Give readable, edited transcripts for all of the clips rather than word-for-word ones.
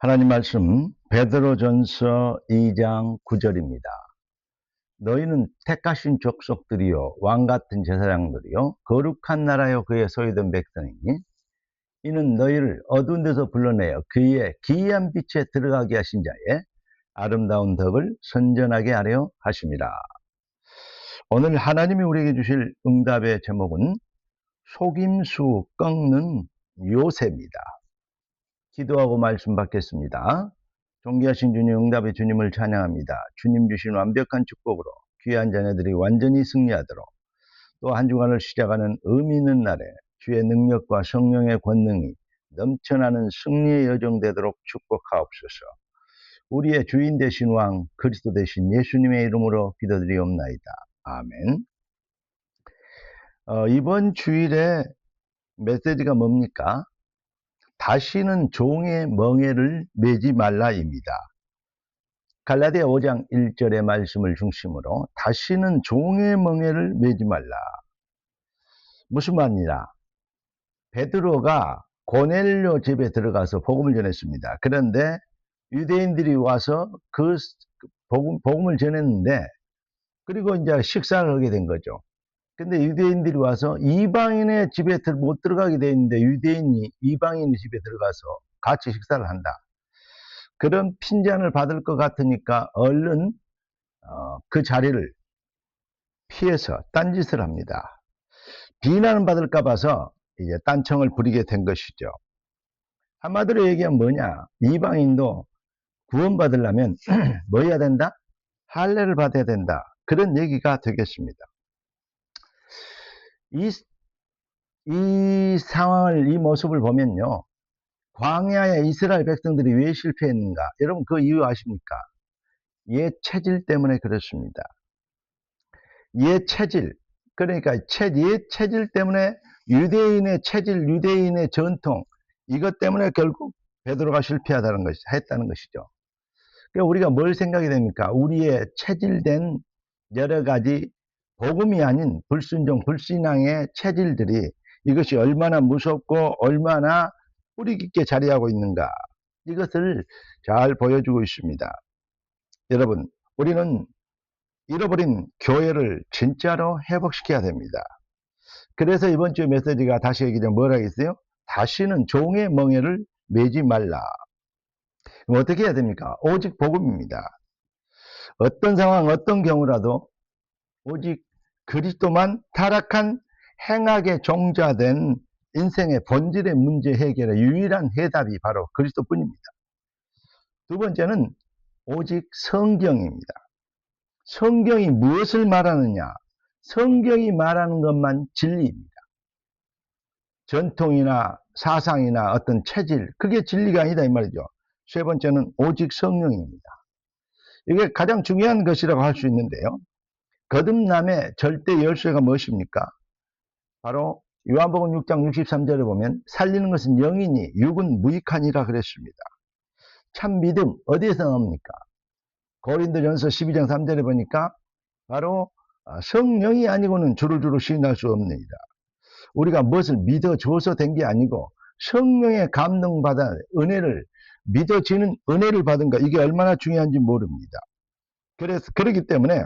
하나님 말씀 베드로전서 2장 9절입니다. 너희는 택하신 족속들이요 왕같은 제사장들이요 거룩한 나라여 그의 소유된 백성이니 이는 너희를 어두운 데서 불러내어 그의 기이한 빛에 들어가게 하신 자의 아름다운 덕을 선전하게 하려 하심이라. 오늘 하나님이 우리에게 주실 응답의 제목은 속임수 꺾는 요새입니다. 기도하고 말씀 받겠습니다. 존귀하신 주님, 응답의 주님을 찬양합니다. 주님 주신 완벽한 축복으로 귀한 자녀들이 완전히 승리하도록 또 한 주간을 시작하는 의미 있는 날에 주의 능력과 성령의 권능이 넘쳐나는 승리의 여정 되도록 축복하옵소서. 우리의 주인 되신 왕 그리스도 되신 예수님의 이름으로 기도드리옵나이다. 아멘. 이번 주일에 메시지가 뭡니까? 다시는 종의 멍에를 매지 말라입니다. 갈라디아 5장 1절의 말씀을 중심으로 다시는 종의 멍에를 매지 말라. 무슨 말이냐? 베드로가 고넬료 집에 들어가서 복음을 전했습니다. 그런데 유대인들이 와서 그 복음을 전했는데 그리고 이제 식사를 하게 된 거죠. 근데 유대인들이 와서 이방인의 집에 못 들어가게 돼 있는데 유대인이 이방인의 집에 들어가서 같이 식사를 한다. 그런 핀잔을 받을 것 같으니까 얼른 그 자리를 피해서 딴짓을 합니다. 비난을 받을까 봐서 이제 딴청을 부리게 된 것이죠. 한마디로 얘기하면 뭐냐? 이방인도 구원받으려면 뭐 해야 된다? 할례를 받아야 된다. 그런 얘기가 되겠습니다. 이 상황을, 이 모습을 보면요. 광야의 이스라엘 백성들이 왜 실패했는가? 여러분 그 이유 아십니까? 옛 체질 때문에 그렇습니다. 옛 체질, 그러니까 옛 체질 때문에 유대인의 체질, 유대인의 전통, 이것 때문에 결국 베드로가 실패하다는 것이 했다는 것이죠. 그러니까 우리가 뭘 생각이 됩니까? 우리의 체질된 여러 가지 복음이 아닌 불순종, 불신앙의 체질들이 이것이 얼마나 무섭고 얼마나 뿌리 깊게 자리하고 있는가, 이것을 잘 보여주고 있습니다. 여러분, 우리는 잃어버린 교회를 진짜로 회복시켜야 됩니다. 그래서 이번 주 메시지가 다시 얘기하면 뭐라 했어요? 다시는 종의 멍에를 매지 말라. 그럼 어떻게 해야 됩니까? 오직 복음입니다. 어떤 상황, 어떤 경우라도 오직 그리스도만 타락한 행악의 종자된 인생의 본질의 문제 해결의 유일한 해답이 바로 그리스도뿐입니다. 두 번째는 오직 성경입니다. 성경이 무엇을 말하느냐? 성경이 말하는 것만 진리입니다. 전통이나 사상이나 어떤 체질, 그게 진리가 아니다 이 말이죠. 세 번째는 오직 성령입니다. 이게 가장 중요한 것이라고 할 수 있는데요. 거듭남의 절대 열쇠가 무엇입니까? 바로 요한복음 6장 63절에 보면 살리는 것은 영이니 육은 무익하니라 그랬습니다. 참 믿음 어디에서 나옵니까? 고린도전서 12장 3절에 보니까 바로 성령이 아니고는 주를 시인할 수 없느니라. 우리가 무엇을 믿어줘서 된 게 아니고 성령의 감동받아 은혜를, 믿어지는 은혜를 받은 것, 이게 얼마나 중요한지 모릅니다. 그래서 그렇기 때문에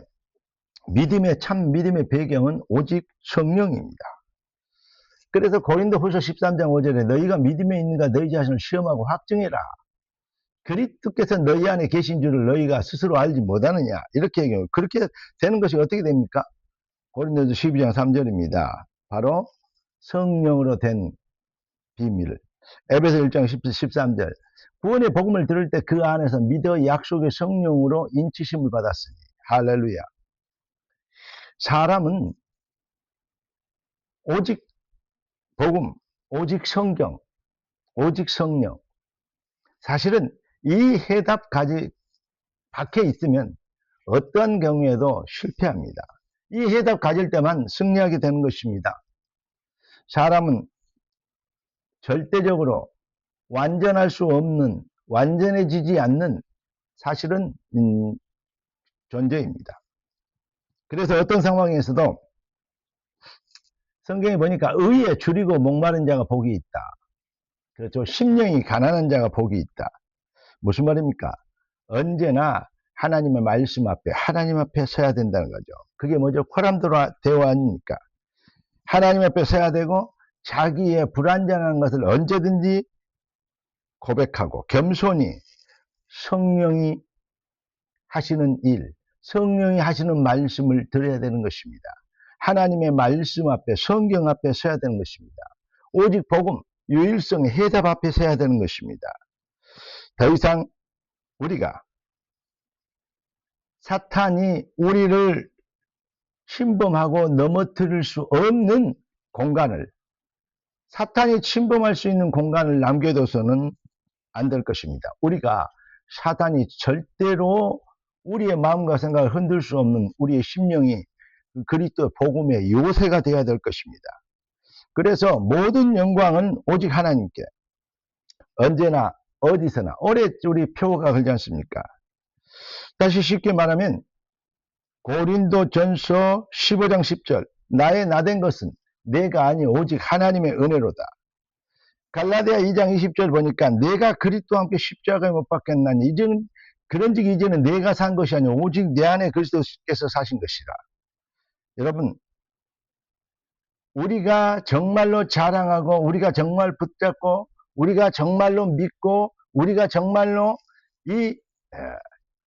참 믿음의 배경은 오직 성령입니다. 그래서 고린도후서 13장 5절에 너희가 믿음에 있는가 너희 자신을 시험하고 확증해라. 그리스도께서 너희 안에 계신 줄을 너희가 스스로 알지 못하느냐, 이렇게 얘기해요. 그렇게 되는 것이 어떻게 됩니까? 고린도서 12장 3절입니다. 바로 성령으로 된 비밀. 에베소 1장 13절. 구원의 복음을 들을 때 그 안에서 믿어 약속의 성령으로 인치심을 받았으니. 할렐루야. 사람은 오직 복음, 오직 성경, 오직 성령. 사실은 이 해답 밖에 있으면 어떠한 경우에도 실패합니다. 이 해답 가질 때만 승리하게 되는 것입니다. 사람은 절대적으로 완전할 수 없는, 완전해지지 않는 사실은 존재입니다. 그래서 어떤 상황에서도 성경에 보니까 의에 줄이고 목마른 자가 복이 있다. 그렇죠. 심령이 가난한 자가 복이 있다. 무슨 말입니까? 언제나 하나님의 말씀 앞에, 하나님 앞에 서야 된다는 거죠. 그게 뭐죠? 코람도라 대화 아닙니까? 하나님 앞에 서야 되고 자기의 불완전한 것을 언제든지 고백하고 겸손히 성령이 하시는 일, 성령이 하시는 말씀을 들어야 되는 것입니다. 하나님의 말씀 앞에, 성경 앞에 서야 되는 것입니다. 오직 복음, 유일성의 해답 앞에 서야 되는 것입니다. 더 이상 우리가 사탄이 우리를 침범하고 넘어뜨릴 수 없는 공간을, 사탄이 침범할 수 있는 공간을 남겨둬서는 안 될 것입니다. 우리가 사탄이 절대로 우리의 마음과 생각을 흔들 수 없는 우리의 심령이 그리스도 복음의 요새가 되어야 될 것입니다. 그래서 모든 영광은 오직 하나님께, 언제나 어디서나 오랫동안 표가 걸지 않습니까? 다시 쉽게 말하면 고린도전서 15장 10절, 나의 나된 것은 내가 아니 오직 하나님의 은혜로다. 갈라디아 2장 20절 보니까 내가 그리스도와 함께 십자가에 못 박혔나니 이제는 그런즉 이제는 내가 산 것이 아니오 오직 내 안에 그리스도께서 사신 것이라. 여러분, 우리가 정말로 자랑하고 우리가 정말 붙잡고 우리가 정말로 믿고 우리가 정말로 이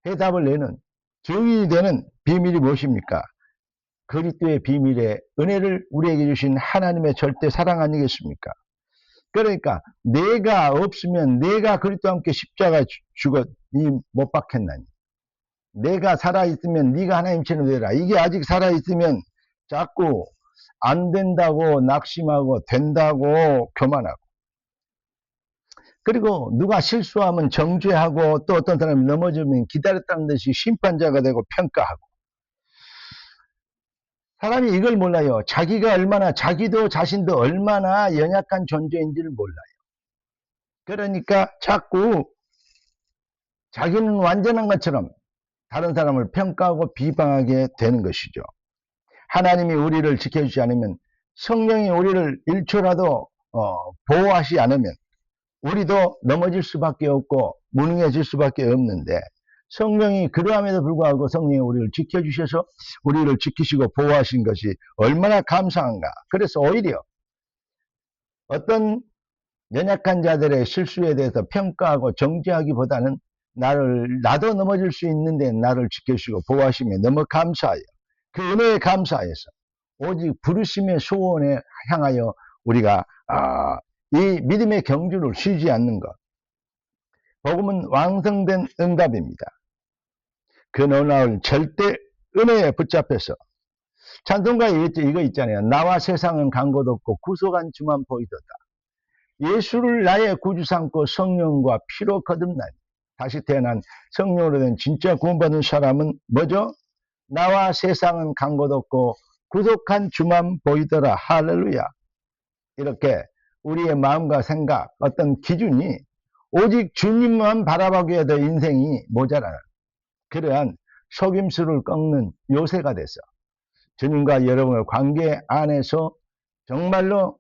해답을 내는 증인이 되는 비밀이 무엇입니까? 그리스도의 비밀의 은혜를 우리에게 주신 하나님의 절대 사랑 아니겠습니까? 그러니까 내가 없으면 내가 그리스도와 함께 십자가에 죽어 못 박혔나니, 내가 살아있으면 네가 하나님처럼 되라. 이게 아직 살아있으면 자꾸 안 된다고 낙심하고 된다고 교만하고, 그리고 누가 실수하면 정죄하고 또 어떤 사람이 넘어지면 기다렸다는 듯이 심판자가 되고 평가하고, 사람이 이걸 몰라요. 자기가 얼마나, 자기도 자신도 얼마나 연약한 존재인지를 몰라요. 그러니까 자꾸 자기는 완전한 것처럼 다른 사람을 평가하고 비방하게 되는 것이죠. 하나님이 우리를 지켜주지 않으면, 성령이 우리를 1초라도 보호하지 않으면 우리도 넘어질 수밖에 없고 무능해질 수밖에 없는데, 성령이 그러함에도 불구하고 성령이 우리를 지켜주셔서 우리를 지키시고 보호하신 것이 얼마나 감사한가. 그래서 오히려 어떤 연약한 자들의 실수에 대해서 평가하고 정죄하기보다는 나도 넘어질 수 있는데 나를 지켜주시고 보호하시면 너무 감사해요. 그 은혜에 감사해서 오직 부르심의 소원에 향하여 우리가 이 믿음의 경주를 쉬지 않는 것. 복음은 완성된 응답입니다. 그 놀라운 절대 은혜에 붙잡혀서, 찬송가에 이거 있잖아요. 나와 세상은 간 곳 없고 구속한 주만 보이도다. 예수를 나의 구주 삼고 성령과 피로 거듭나니 다시 태어난 성령으로 된 진짜 구원받은 사람은 뭐죠? 나와 세상은 간 곳 없고 구속한 주만 보이더라. 할렐루야. 이렇게 우리의 마음과 생각, 어떤 기준이 오직 주님만 바라보게 될 인생이 모자라는 그러한 속임수를 꺾는 요새가 돼서 주님과 여러분의 관계 안에서 정말로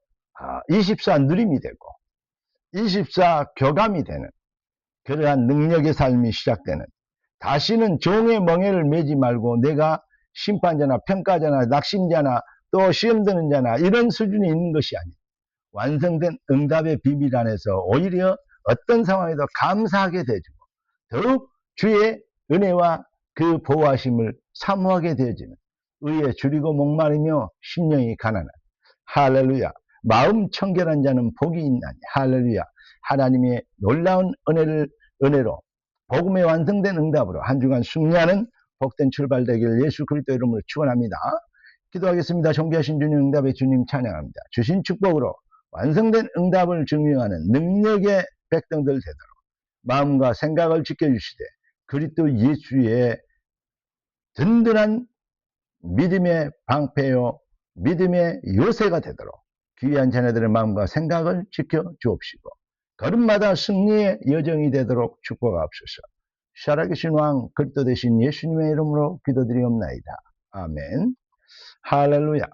24 누림이 되고 24 교감이 되는 그러한 능력의 삶이 시작되는, 다시는 종의 멍에를 매지 말고 내가 심판자나 평가자나 낙심자나 또 시험 드는 자나 이런 수준이 있는 것이 아니고 완성된 응답의 비밀 안에서 오히려 어떤 상황에도 감사하게 되어지고 더욱 주의 은혜와 그 보호하심을 사모하게 되어지는, 의에 줄이고 목마르며 심령이 가난한, 할렐루야, 마음 청결한 자는 복이 있나니, 할렐루야, 하나님의 놀라운 은혜로 복음의 완성된 응답으로 한 주간 승리하는 복된 출발 되기를 예수 그리스도 이름으로 축원합니다. 기도하겠습니다. 존귀하신 주님, 응답의 주님 찬양합니다. 주신 축복으로 완성된 응답을 증명하는 능력의 백성들 되도록 마음과 생각을 지켜주시되 그리스도 예수의 든든한 믿음의 방패요 믿음의 요새가 되도록 귀한 자녀들의 마음과 생각을 지켜 주옵시고 걸음마다 승리의 여정이 되도록 축복하옵소서. 살아계신 왕 그리스도 되신 예수님의 이름으로 기도드리옵나이다. 아멘. 할렐루야.